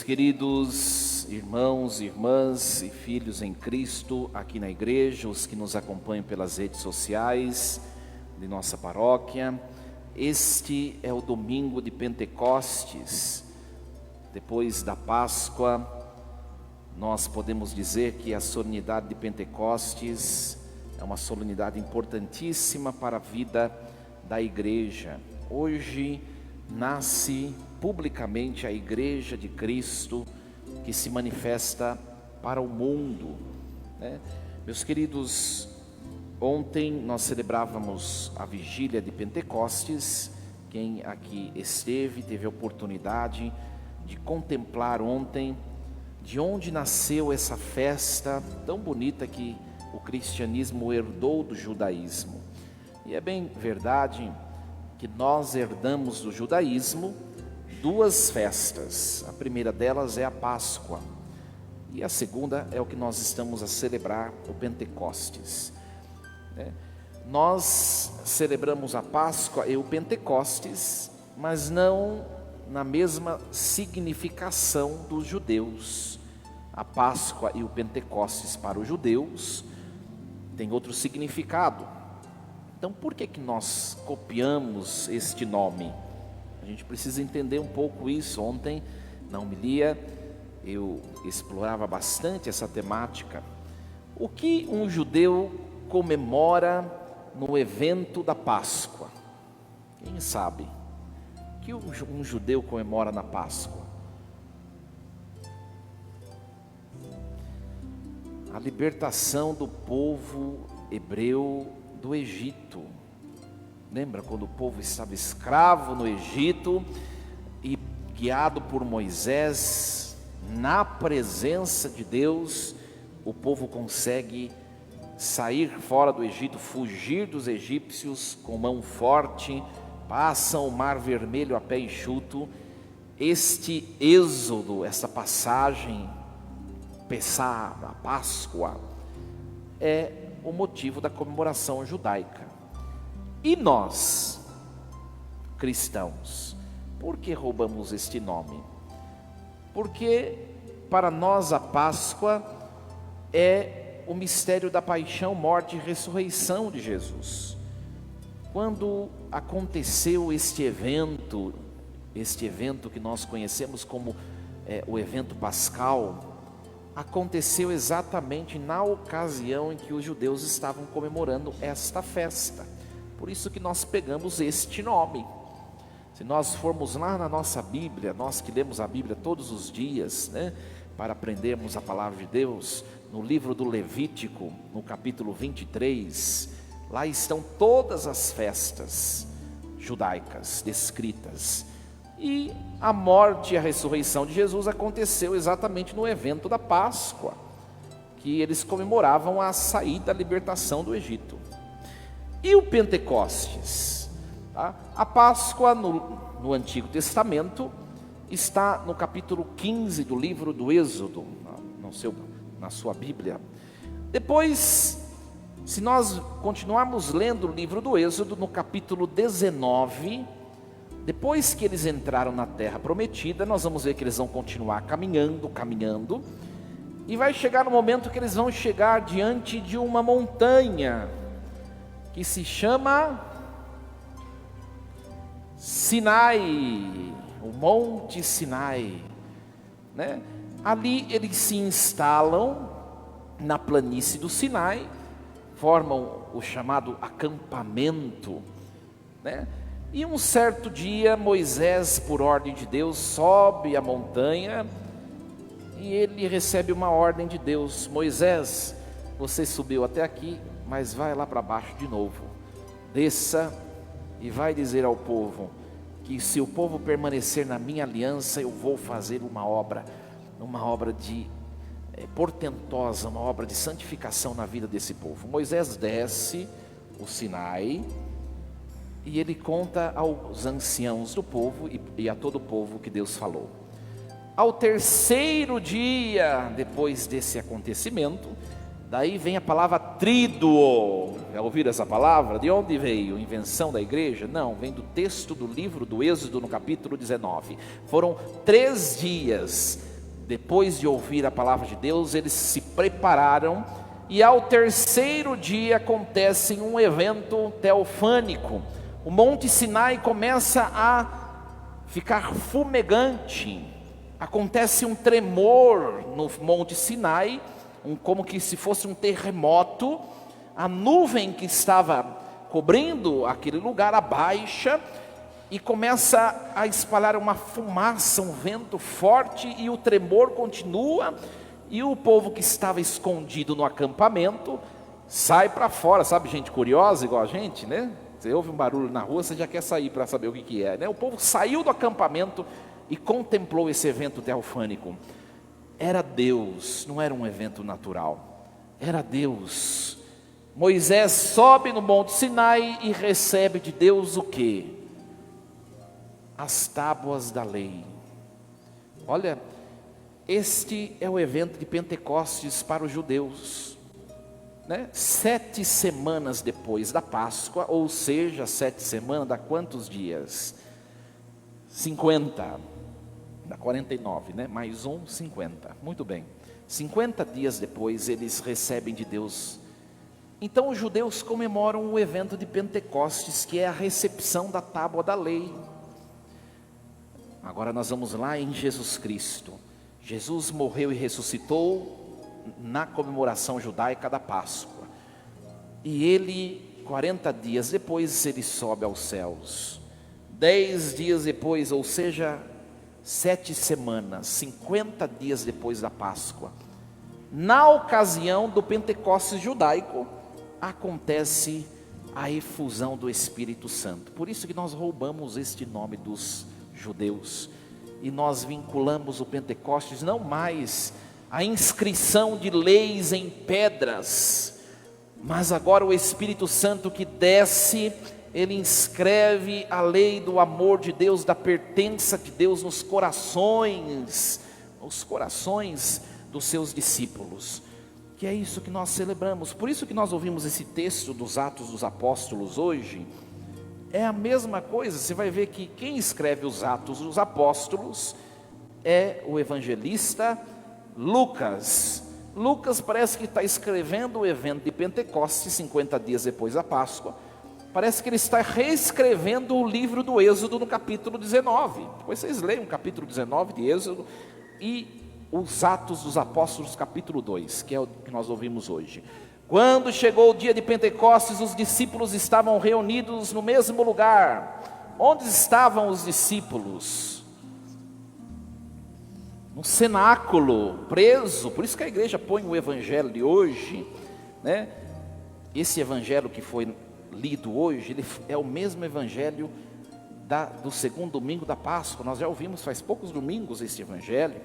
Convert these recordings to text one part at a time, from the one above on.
Meus queridos irmãos, irmãs e filhos em Cristo, aqui na igreja, os que nos acompanham pelas redes sociais de nossa paróquia, este é o domingo de Pentecostes. Depois da Páscoa, nós podemos dizer que a solenidade de Pentecostes é uma solenidade importantíssima para a vida da igreja. Hoje nasce publicamente a Igreja de Cristo, que se manifesta para o mundo, né? Meus queridos, ontem nós celebrávamos a vigília de Pentecostes. Quem aqui esteve, teve a oportunidade de contemplar ontem de onde nasceu essa festa tão bonita que o cristianismo herdou do judaísmo. E é bem verdade que nós herdamos do judaísmo duas festas. A primeira delas é a Páscoa e a segunda é o que nós estamos a celebrar, o Pentecostes, né? Nós celebramos a Páscoa e o Pentecostes, mas não na mesma significação dos judeus. A Páscoa e o Pentecostes para os judeus tem outro significado. Então, por que nós copiamos este nome? A gente precisa entender um pouco isso. Ontem, na homilia, eu explorava bastante essa temática. O que um judeu comemora no evento da Páscoa? Quem sabe? O que um judeu comemora na Páscoa? A libertação do povo hebreu do Egito. Lembra quando o povo estava escravo no Egito e guiado por Moisés, na presença de Deus, o povo consegue sair fora do Egito, fugir dos egípcios com mão forte, passam o Mar Vermelho a pé enxuto. Este êxodo, essa passagem, Pessá, a Páscoa, é o motivo da comemoração judaica. E nós, cristãos, por que roubamos este nome? Porque para nós a Páscoa é o mistério da paixão, morte e ressurreição de Jesus. Quando aconteceu este evento que nós conhecemos como o evento pascal, aconteceu exatamente na ocasião em que os judeus estavam comemorando esta festa. Por isso que nós pegamos este nome. Se nós formos lá na nossa Bíblia, nós que lemos a Bíblia todos os dias, né, para aprendermos a palavra de Deus, no livro do Levítico, no capítulo 23, lá estão todas as festas judaicas descritas. E a morte e a ressurreição de Jesus aconteceu exatamente no evento da Páscoa, que eles comemoravam a saída, a libertação do Egito. E o Pentecostes? Tá? A Páscoa no Antigo Testamento está no capítulo 15 do livro do Êxodo, na sua Bíblia. Depois, se nós continuarmos lendo o livro do Êxodo, no capítulo 19, depois que eles entraram na terra prometida, nós vamos ver que eles vão continuar caminhando, e vai chegar no momento que eles vão chegar diante de uma montanha, que se chama Sinai, o Monte Sinai, né? Ali eles se instalam na planície do Sinai, formam o chamado acampamento, né? E um certo dia Moisés, por ordem de Deus, sobe a montanha e ele recebe uma ordem de Deus: Moisés, você subiu até aqui, mas vai lá para baixo de novo, desça e vai dizer ao povo que se o povo permanecer na minha aliança, eu vou fazer uma obra portentosa, uma obra de santificação na vida desse povo. Moisés desce o Sinai e ele conta aos anciãos do povo e a todo o povo que Deus falou. Ao terceiro dia depois desse acontecimento, daí vem a palavra tríduo. Já ouviram essa palavra? De onde veio? Invenção da igreja? Não, vem do texto do livro do Êxodo, no capítulo 19. Foram 3 dias Depois de ouvir a palavra de Deus, eles se prepararam, e ao terceiro dia acontece um evento teofânico. O Monte Sinai começa a ficar fumegante, acontece um tremor no Monte Sinai, como que se fosse um terremoto. A nuvem que estava cobrindo aquele lugar abaixa, e começa a espalhar uma fumaça, um vento forte, e o tremor continua, e o povo que estava escondido no acampamento sai para fora. Sabe, gente curiosa igual a gente, né? Você ouve um barulho na rua, você já quer sair para saber o que é, né? O povo saiu do acampamento e contemplou esse evento teofânico. Era Deus, não era um evento natural, era Deus. Moisés sobe no Monte Sinai e recebe de Deus o quê? As tábuas da lei. Olha, este é o evento de Pentecostes para os judeus, né? 7 semanas depois da Páscoa, ou seja, 7 semanas dá quantos dias? 50, dá 49, né? Mais 50, muito bem. 50 dias depois eles recebem de Deus. Então os judeus comemoram o evento de Pentecostes, que é a recepção da tábua da lei. Agora nós vamos lá em Jesus Cristo. Jesus morreu e ressuscitou na comemoração judaica da Páscoa. E ele, 40 dias depois, ele sobe aos céus. 10 dias depois, ou seja, 7 semanas, 50 dias depois da Páscoa, na ocasião do Pentecostes judaico, acontece a efusão do Espírito Santo. Por isso que nós roubamos este nome dos judeus, e nós vinculamos o Pentecostes não mais à inscrição de leis em pedras, mas agora o Espírito Santo que desce, ele inscreve a lei do amor de Deus, da pertença de Deus nos corações dos seus discípulos, que é isso que nós celebramos. Por isso que nós ouvimos esse texto dos Atos dos Apóstolos hoje. É a mesma coisa. Você vai ver que quem escreve os Atos dos Apóstolos é o evangelista Lucas. Lucas parece que está escrevendo o evento de Pentecostes, 50 dias depois da Páscoa. Parece que ele está reescrevendo o livro do Êxodo no capítulo 19. Depois vocês leiam o capítulo 19 de Êxodo e os Atos dos Apóstolos capítulo 2, que é o que nós ouvimos hoje. Quando chegou o dia de Pentecostes, os discípulos estavam reunidos no mesmo lugar. Onde estavam os discípulos? No cenáculo, preso. Por isso que a igreja põe o evangelho de hoje, né? Esse evangelho que foi lido hoje, ele é o mesmo evangelho do segundo domingo da Páscoa. Nós já ouvimos faz poucos domingos esse evangelho.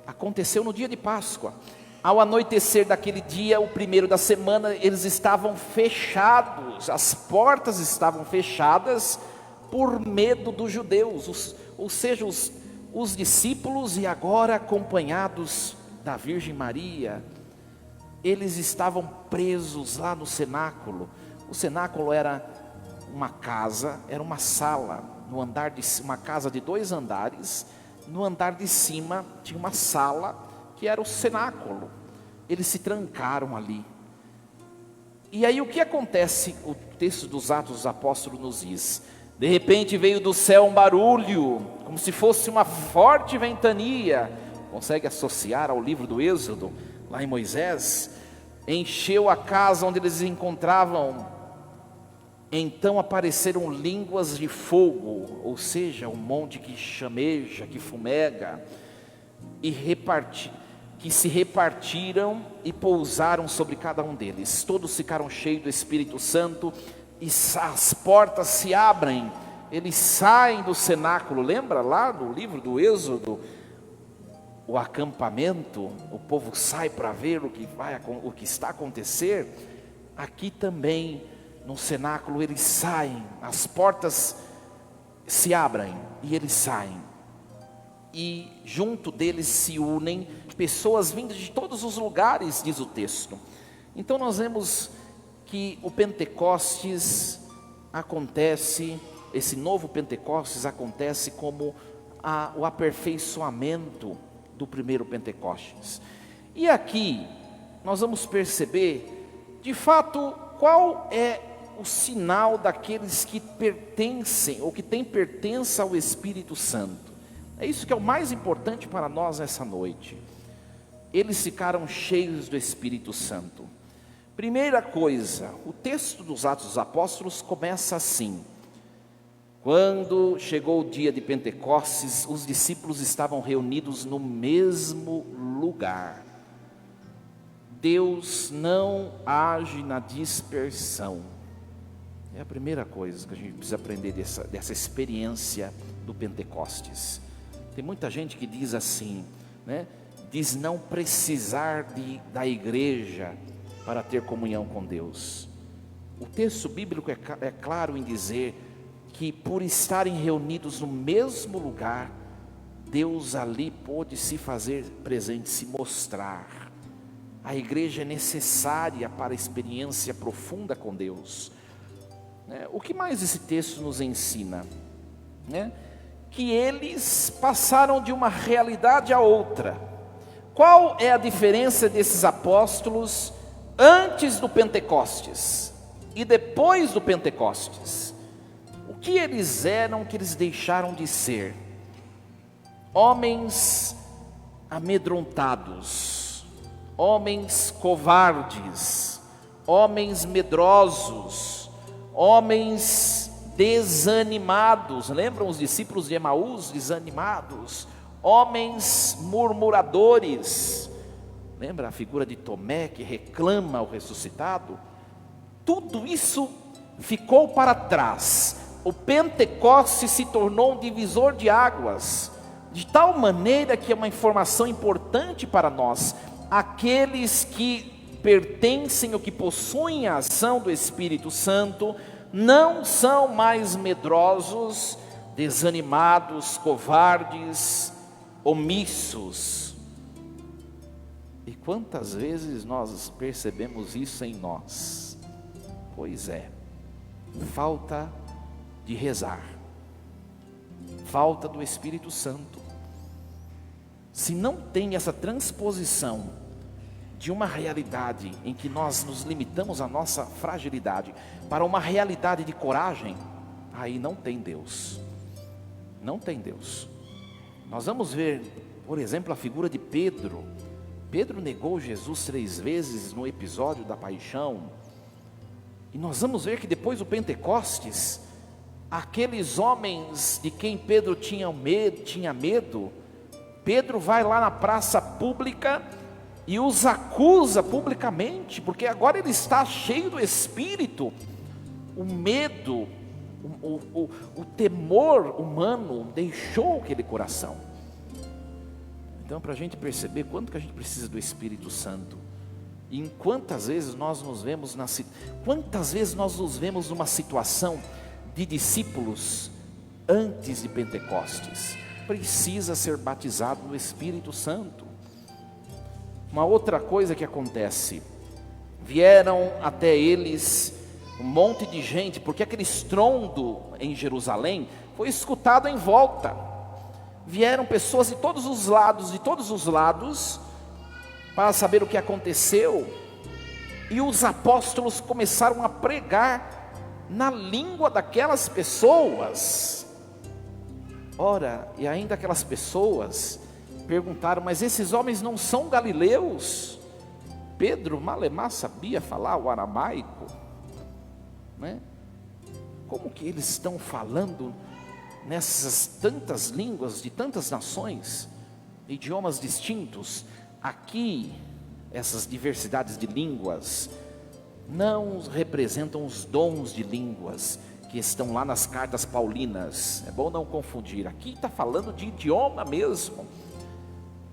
Aconteceu no dia de Páscoa. Ao anoitecer daquele dia, o primeiro da semana, eles estavam fechados, as portas estavam fechadas por medo dos judeus, ou seja, os discípulos, e agora acompanhados da Virgem Maria, eles estavam presos lá no cenáculo. O cenáculo era uma casa, era uma sala, uma casa de 2 andares, no andar de cima tinha uma sala, que era o cenáculo. Eles se trancaram ali. E aí o que acontece? O texto dos Atos dos Apóstolos nos diz: de repente veio do céu um barulho, como se fosse uma forte ventania. Consegue associar ao livro do Êxodo, lá em Moisés? Encheu a casa onde eles se encontravam. Então apareceram línguas de fogo, ou seja, um monte que chameja, que fumega, que se repartiram e pousaram sobre cada um deles. Todos ficaram cheios do Espírito Santo, e as portas se abrem, eles saem do cenáculo. Lembra lá no livro do Êxodo, o acampamento, o povo sai para ver o que está a acontecer. Aqui também no cenáculo eles saem, as portas se abrem e eles saem, e junto deles se unem pessoas vindas de todos os lugares, diz o texto. Então nós vemos que o Pentecostes acontece, esse novo Pentecostes acontece como o aperfeiçoamento do primeiro Pentecostes. E aqui nós vamos perceber, de fato, qual é o sinal daqueles que pertencem, ou que têm pertença ao Espírito Santo. É isso que é o mais importante para nós nessa noite. Eles ficaram cheios do Espírito Santo. Primeira coisa, o texto dos Atos dos Apóstolos começa assim: quando chegou o dia de Pentecostes, os discípulos estavam reunidos no mesmo lugar. Deus não age na dispersão. É a primeira coisa que a gente precisa aprender dessa experiência do Pentecostes. Tem muita gente que diz assim, né? Diz não precisar da igreja para ter comunhão com Deus. O texto bíblico é claro em dizer que por estarem reunidos no mesmo lugar, Deus ali pôde se fazer presente, se mostrar. A igreja é necessária para a experiência profunda com Deus. O que mais esse texto nos ensina? Que eles passaram de uma realidade a outra. Qual é a diferença desses apóstolos antes do Pentecostes e depois do Pentecostes? O que eles eram que eles deixaram de ser? Homens amedrontados, homens covardes, homens medrosos, homens desanimados. Lembram os discípulos de Emaús desanimados? Homens murmuradores. Lembra a figura de Tomé que reclama o ressuscitado? Tudo isso ficou para trás. O Pentecostes se tornou um divisor de águas, de tal maneira que é uma informação importante para nós. Aqueles que pertencem ou que possuem a ação do Espírito Santo não são mais medrosos, desanimados, covardes, omissos. E quantas vezes nós percebemos isso em nós? Pois é, falta de rezar, falta do Espírito Santo. Se não tem essa transposição de uma realidade em que nós nos limitamos à nossa fragilidade para uma realidade de coragem, aí não tem Deus. Não tem Deus. Nós vamos ver, por exemplo, a figura de Pedro. Pedro negou Jesus 3 vezes no episódio da paixão. E nós vamos ver que depois do Pentecostes, aqueles homens de quem Pedro tinha medo, Pedro vai lá na praça pública e os acusa publicamente, porque agora ele está cheio do Espírito. O medo, o temor humano deixou aquele coração. Então, para a gente perceber quanto que a gente precisa do Espírito Santo, e em quantas vezes nós nos vemos numa situação de discípulos antes de Pentecostes, precisa ser batizado no Espírito Santo. Uma outra coisa que acontece, vieram até eles um monte de gente, porque aquele estrondo em Jerusalém foi escutado em volta. Vieram pessoas de todos os lados, para saber o que aconteceu. E os apóstolos começaram a pregar na língua daquelas pessoas. Ora, e ainda aquelas pessoas perguntaram: mas esses homens não são galileus? Pedro malemar sabia falar o aramaico, né? Como que eles estão falando nessas tantas línguas de tantas nações, idiomas distintos? Aqui, essas diversidades de línguas não representam os dons de línguas que estão lá nas cartas paulinas. É bom não confundir. Aqui está falando de idioma mesmo.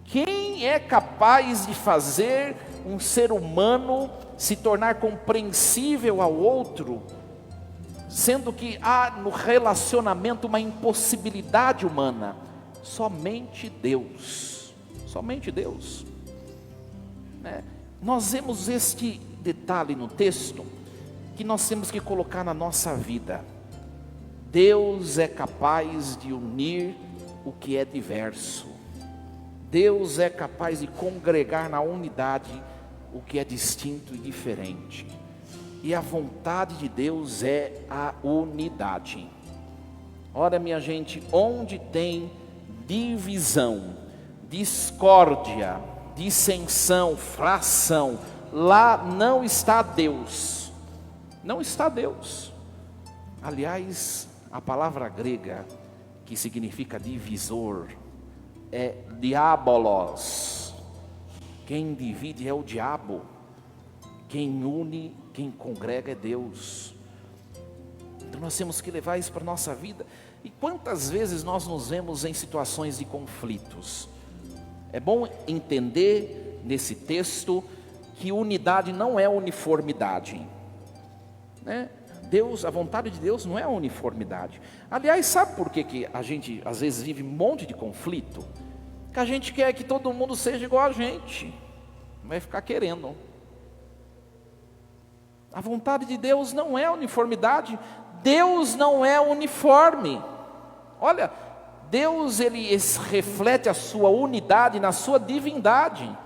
Quem é capaz de fazer um ser humano se tornar compreensível ao outro, sendo que há no relacionamento uma impossibilidade humana? Somente Deus. Somente Deus. Nós vemos este detalhe no texto que nós temos que colocar na nossa vida. Deus é capaz de unir o que é diverso. Deus é capaz de congregar na unidade o que é distinto e diferente. E a vontade de Deus é a unidade. Ora, minha gente, onde tem divisão, discórdia, dissensão, fração, lá não está Deus. Não está Deus. Aliás, a palavra grega que significa divisor é diabolos. Quem divide é o diabo. Quem une, quem congrega é Deus. Então nós temos que levar isso para a nossa vida. E quantas vezes nós nos vemos em situações de conflitos? É bom entender nesse texto que unidade não é uniformidade, né? Deus, a vontade de Deus não é a uniformidade. Aliás, sabe por que a gente às vezes vive um monte de conflito? Que a gente quer que todo mundo seja igual a gente, vai ficar querendo. A vontade de Deus não é uniformidade. Deus não é uniforme. Olha, Deus ele reflete a sua unidade na sua divindade,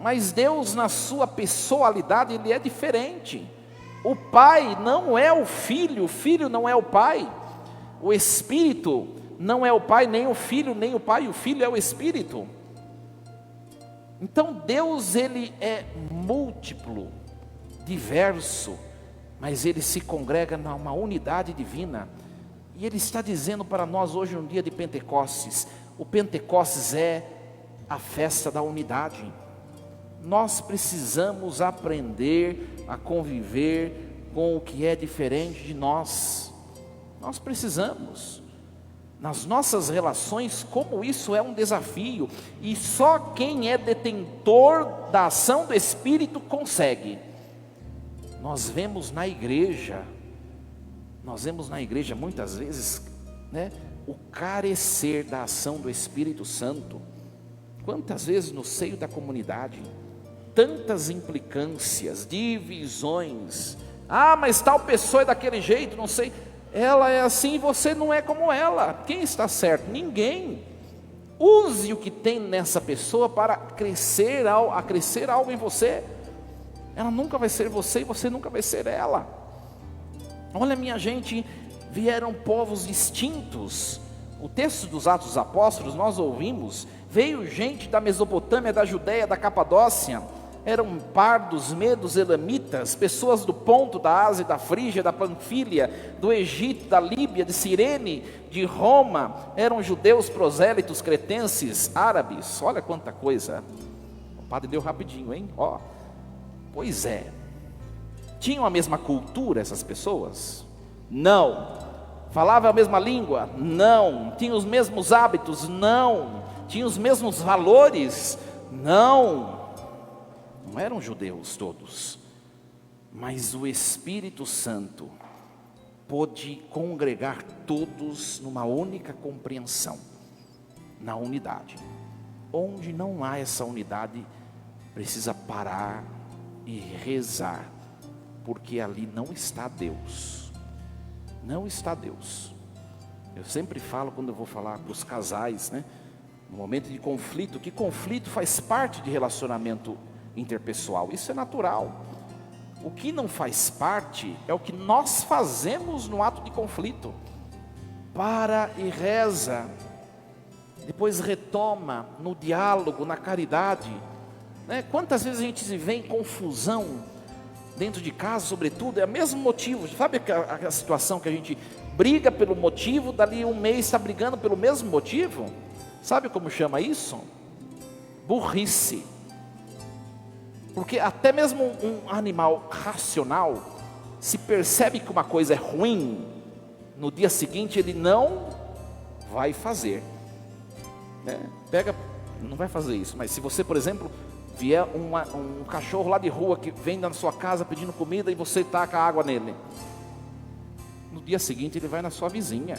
mas Deus na sua pessoalidade ele é diferente. O Pai não é o Filho não é o Pai, o Espírito não é o Pai, nem o Filho, nem o Pai, o Filho é o Espírito. Então Deus ele é múltiplo, diverso, mas ele se congrega numa unidade divina. E ele está dizendo para nós hoje, no dia de Pentecostes, o Pentecostes é a festa da unidade. Nós precisamos aprender a conviver com o que é diferente de nós. Nós precisamos. Nas nossas relações, como isso é um desafio, e só quem é detentor da ação do Espírito consegue. Nós vemos na igreja muitas vezes, né, o carecer da ação do Espírito Santo. Quantas vezes no seio da comunidade, tantas implicâncias, divisões. Ah, mas tal pessoa é daquele jeito, não sei. Ela é assim, você não é como ela. Quem está certo? Ninguém. Use o que tem nessa pessoa para crescer algo em você. Ela nunca vai ser você e você nunca vai ser ela. Olha, minha gente, vieram povos distintos. O texto dos Atos dos Apóstolos, nós ouvimos, veio gente da Mesopotâmia, da Judéia, da Capadócia, eram pardos, medos, elamitas, pessoas do Ponto, da Ásia, da Frígia, da Panfília, do Egito, da Líbia, de Cirene, de Roma, eram judeus, prosélitos, cretenses, árabes. Olha quanta coisa. O padre deu rapidinho, hein? Ó. Pois é. Tinham a mesma cultura essas pessoas? Não. Falavam a mesma língua? Não. Tinham os mesmos hábitos? Não. Tinham os mesmos valores? Não. Não eram judeus todos. Mas o Espírito Santo pôde congregar todos numa única compreensão, na unidade. Onde não há essa unidade, precisa parar e rezar, porque ali não está Deus. Não está Deus. Eu sempre falo, quando eu vou falar para os casais, né, no momento de conflito, que conflito faz parte de relacionamento interpessoal, isso é natural. O que não faz parte é o que nós fazemos no ato de conflito. Para e reza, depois retoma no diálogo, na caridade, né? Quantas vezes a gente se vê em confusão dentro de casa, sobretudo, é o mesmo motivo. Sabe a situação que a gente briga pelo motivo, dali um mês está brigando pelo mesmo motivo? Sabe como chama isso? Burrice. Porque até mesmo um animal racional, se percebe que uma coisa é ruim, no dia seguinte ele não vai fazer, né? Não vai fazer isso. Mas se você, por exemplo, vier um cachorro lá de rua que vem na sua casa pedindo comida e você taca água nele, no dia seguinte ele vai na sua vizinha.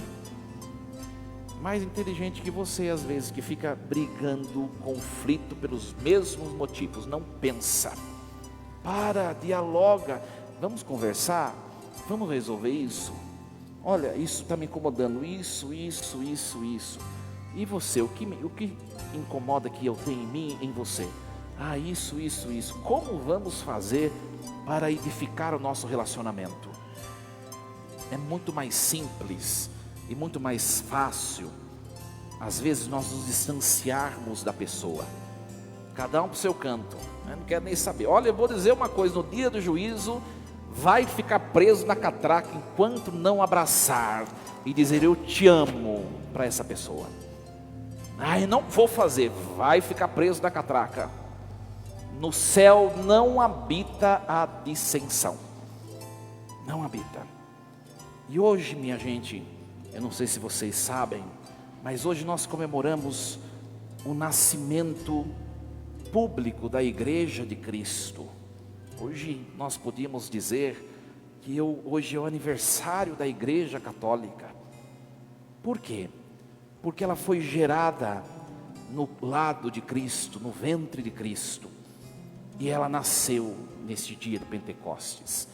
Mais inteligente que você, às vezes, que fica brigando, conflito pelos mesmos motivos, não pensa. Para, dialoga, vamos conversar, vamos resolver isso. Olha, isso está me incomodando, isso. E você, o que incomoda que eu tenho em mim, em você? Ah, isso. Como vamos fazer para edificar o nosso relacionamento? É muito mais simples e muito mais fácil, às vezes, nós nos distanciarmos da pessoa. Cada um para o seu canto, né? Não quero nem saber. Olha, eu vou dizer uma coisa, no dia do juízo, vai ficar preso na catraca enquanto não abraçar e dizer eu te amo para essa pessoa. Eu não vou fazer, vai ficar preso na catraca. No céu não habita a dissensão, não habita. E hoje, minha gente, eu não sei se vocês sabem, mas hoje nós comemoramos o nascimento público da Igreja de Cristo. Hoje nós podíamos dizer que hoje é o aniversário da Igreja Católica. Por quê? Porque ela foi gerada no lado de Cristo, no ventre de Cristo, e ela nasceu neste dia de Pentecostes.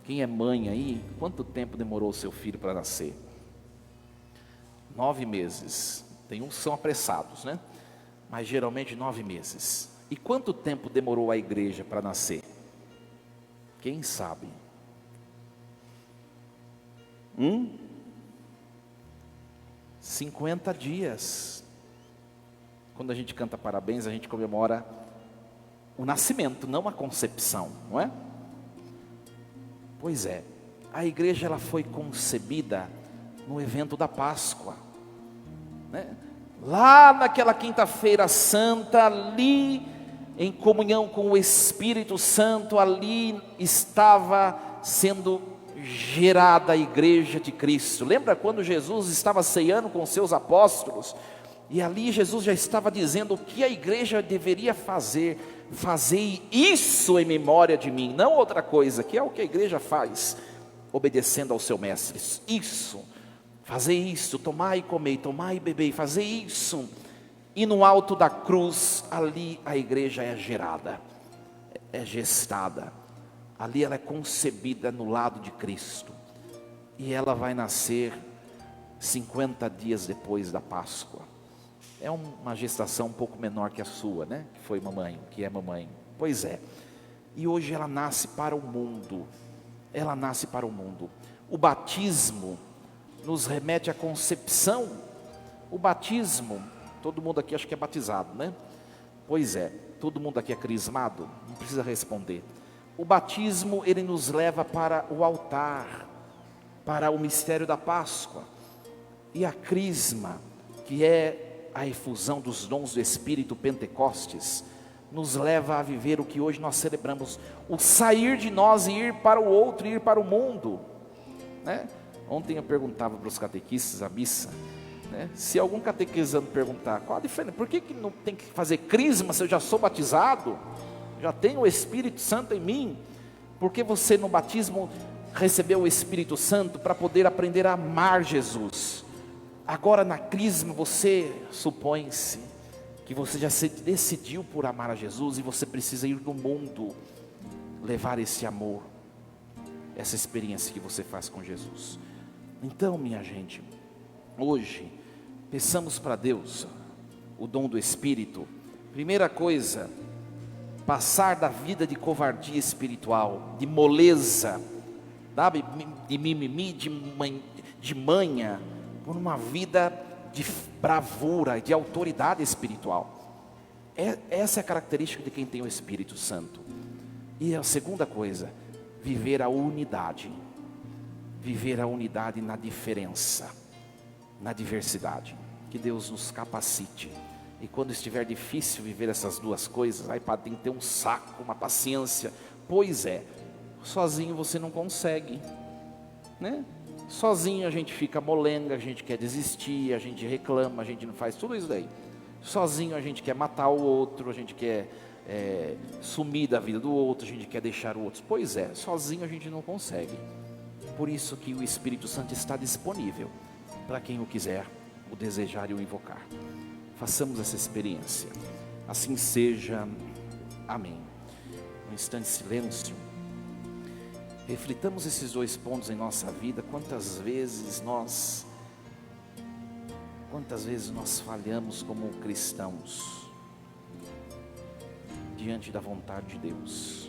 Quem é mãe aí, quanto tempo demorou o seu filho para nascer? 9 meses. Tem uns que são apressados, né? Mas geralmente 9 meses. E quanto tempo demorou a igreja para nascer? Quem sabe? 50 dias. Quando a gente canta parabéns, a gente comemora o nascimento, não a concepção, não é? Pois é, a igreja ela foi concebida no evento da Páscoa, né? Lá naquela quinta-feira santa, ali em comunhão com o Espírito Santo, ali estava sendo gerada a igreja de Cristo. Lembra quando Jesus estava ceando com os seus apóstolos? E ali Jesus já estava dizendo o que a igreja deveria fazer. Fazei isso em memória de mim, não outra coisa, que é o que a igreja faz, obedecendo ao seu mestre. Isso, fazei isso, tomai e comei, tomai e bebei, fazei isso. E no alto da cruz, ali a igreja é gerada, é gestada. Ali ela é concebida no lado de Cristo. E ela vai nascer 50 dias depois da Páscoa. É uma gestação um pouco menor que a sua, né? Que foi mamãe, que é mamãe. Pois é. E hoje ela nasce para o mundo. Ela nasce para o mundo. O batismo nos remete à concepção. O batismo, todo mundo aqui acho que é batizado, né? Pois é, todo mundo aqui é crismado, não precisa responder. O batismo, ele nos leva para o altar, para o mistério da Páscoa. E a crisma, que é a efusão dos dons do Espírito, Pentecostes, nos leva a viver o que hoje nós celebramos, o sair de nós e ir para o outro, ir para o mundo, né? Ontem eu perguntava para os catequistas a missa, né? Se algum catequizando perguntar, qual a diferença, por que não tem que fazer crisma se eu já sou batizado, já tenho o Espírito Santo em mim? Porque você no batismo recebeu o Espírito Santo para poder aprender a amar Jesus. Agora na crisma você, supõe-se que você já se decidiu por amar a Jesus e você precisa ir no mundo levar esse amor, essa experiência que você faz com Jesus. Então, minha gente, hoje peçamos para Deus o dom do Espírito. Primeira coisa, passar da vida de covardia espiritual, de moleza, sabe, de mimimi, de manha, por uma vida de bravura, de autoridade espiritual. Essa é a característica de quem tem o Espírito Santo. E a segunda coisa, viver a unidade. Viver a unidade na diferença, na diversidade. Que Deus nos capacite. E quando estiver difícil viver essas duas coisas, aí tem que ter um saco, uma paciência. Pois é, sozinho você não consegue, né? Sozinho a gente fica molenga, a gente quer desistir, a gente reclama, a gente não faz tudo isso daí. Sozinho a gente quer matar o outro, a gente quer sumir da vida do outro, a gente quer deixar o outro. Pois é, sozinho a gente não consegue. Por isso que o Espírito Santo está disponível para quem o quiser, o desejar e o invocar. Façamos essa experiência. Assim seja. Amém. Um instante de silêncio. Reflitamos esses 2 pontos em nossa vida. Quantas vezes Quantas vezes nós falhamos como cristãos diante da vontade de Deus?